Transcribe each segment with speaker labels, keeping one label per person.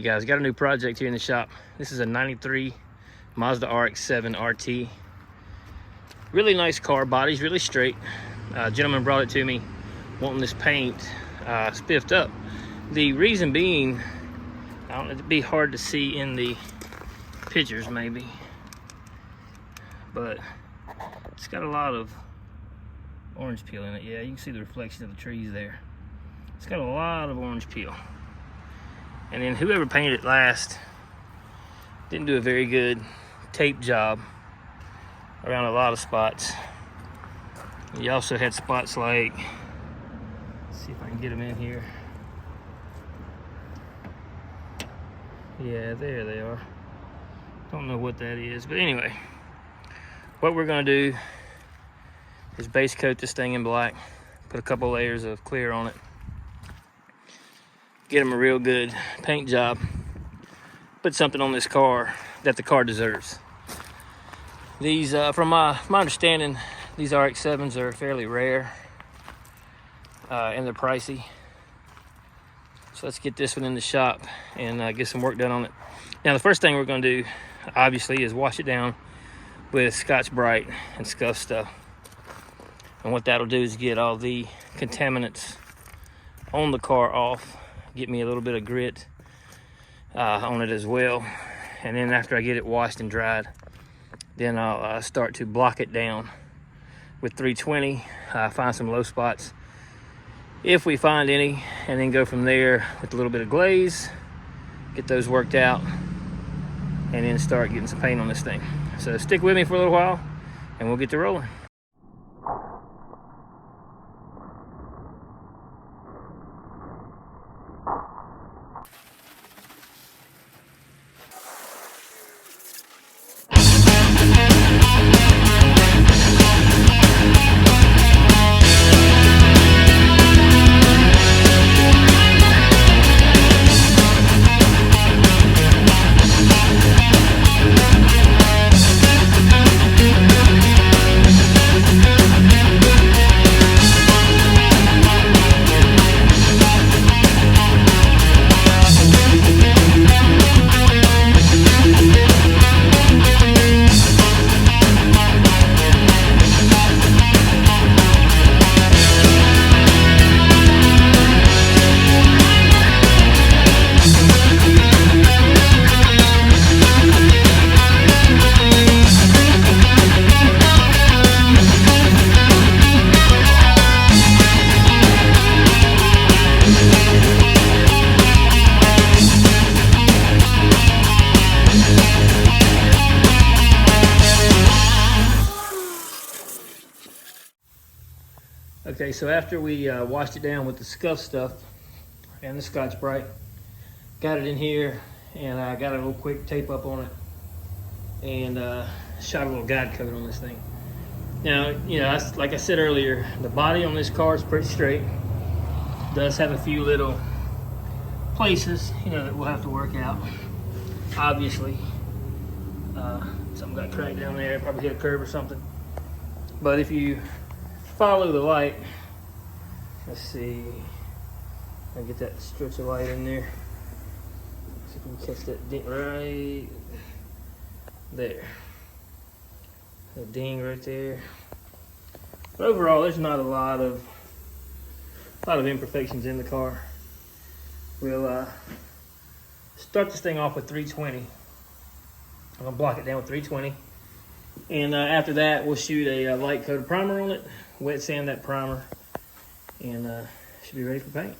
Speaker 1: Alright guys, got a new project here in the shop. This is a 93 Mazda RX-7 RT. Really nice car, body's really straight. Gentleman brought it to me wanting this paint spiffed up. The reason being, I don't know, it'd be hard to see in the pictures maybe, but it's got a lot of orange peel in it. Yeah, you can see the reflection of the trees there. It's got a lot of orange peel. And then whoever painted it last didn't do a very good tape job around a lot of spots. You also had spots like, let's see if I can get them in here. Yeah, there they are. Don't know what that is, but anyway, what we're gonna do is base coat this thing in black, put a couple layers of clear on it, get them a real good paint job, put something on this car that the car deserves. These, from my understanding, these RX-7s are fairly rare and they're pricey. So let's get this one in the shop and get some work done on it. Now the first thing we're gonna do, obviously, is wash it down with Scotch-Brite and scuff stuff. And what that'll do is get all the contaminants on the car off, get me a little bit of grit on it as well. And then after I get it washed and dried, then I'll start to block it down with 320, find some low spots if we find any, and then go from there with a little bit of glaze, get those worked out, and then start getting some paint on this thing. So stick with me for a little while and we'll get to rolling. Okay, so after we washed it down with the scuff stuff and the Scotch-Brite, got it in here, and I got a little quick tape up on it and shot a little guide coat on this thing. Now, you know, like I said earlier, the body on this car is pretty straight. It does have a few little places, you know, that we'll have to work out. Obviously, something got cracked down there, probably hit a curb or something. But if you follow the light, let's see, I get that stretch of light in there. See if we can catch that ding right there. The ding right there. But overall, there's not a lot of imperfections in the car. We'll start this thing off with 320. I'm gonna block it down with 320. And after that, we'll shoot a light coat of primer on it, wet sand that primer, and should be ready for paint.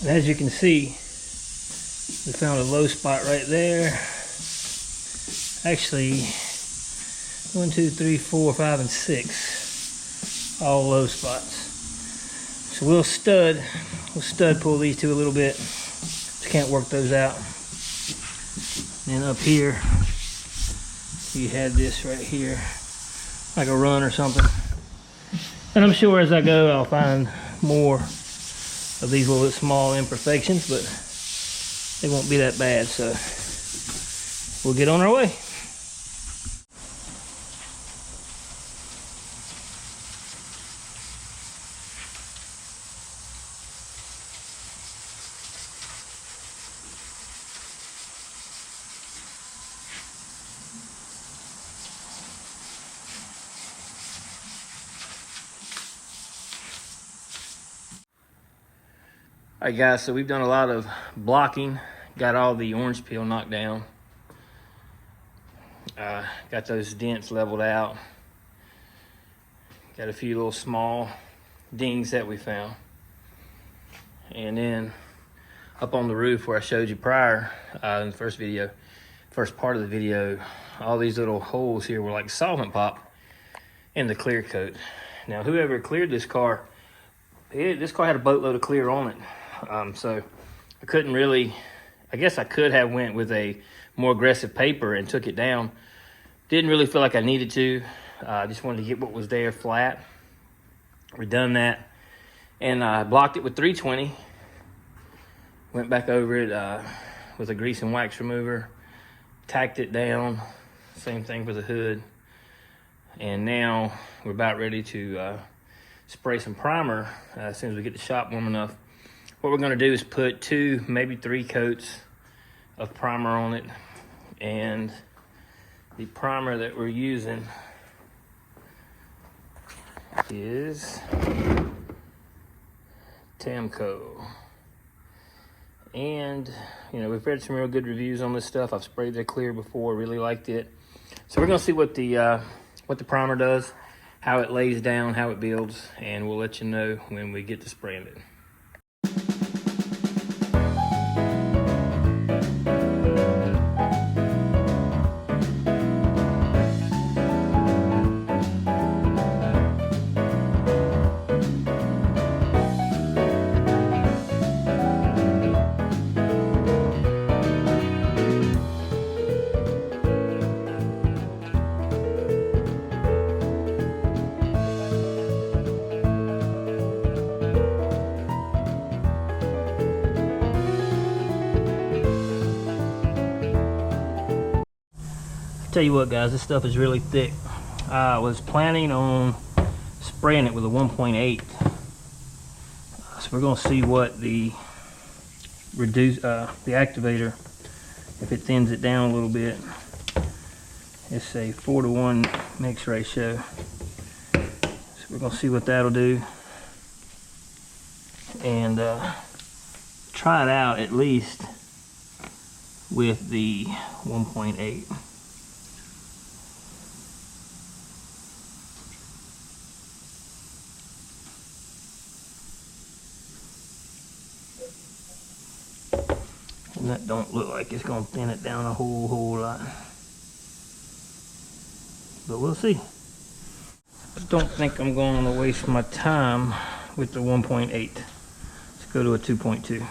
Speaker 1: And as you can see, we found a low spot right there. Actually, 1, 2, 3, 4, 5, and 6, all low spots. So we'll stud pull these two a little bit. Just can't work those out. And then up here, you had this right here, like a run or something. And I'm sure as I go, I'll find more of these little small imperfections, but they won't be that bad. So we'll get on our way. Alright guys, so we've done a lot of blocking, got all the orange peel knocked down, got those dents leveled out, got a few little small dings that we found, and then up on the roof where I showed you prior in the first part of the video, all these little holes here were like solvent pop in the clear coat. Now whoever cleared this car, this car had a boatload of clear on it. So I couldn't really, I guess I could have went with a more aggressive paper and took it down. Didn't really feel like I needed to. I just wanted to get what was there flat. We done that. And I blocked it with 320. Went back over it with a grease and wax remover. Tacked it down. Same thing for the hood. And now we're about ready to spray some primer as soon as we get the shop warm enough. What we're going to do is put 2, maybe 3 coats of primer on it. And the primer that we're using is Tamco. And, you know, we've read some real good reviews on this stuff. I've sprayed their clear before, really liked it. So we're going to see what the primer does, how it lays down, how it builds, and we'll let you know when we get to spraying it. Tell you what guys, this stuff is really thick. I was planning on spraying it with a 1.8. So we're gonna see what the activator, if it thins it down a little bit. It's a 4-to-1 mix ratio. So we're gonna see what that'll do. And try it out at least with the 1.8. And that don't look like it's gonna thin it down a whole lot. But we'll see. Just don't think I'm going to waste my time with the 1.8. Let's go to a 2.2.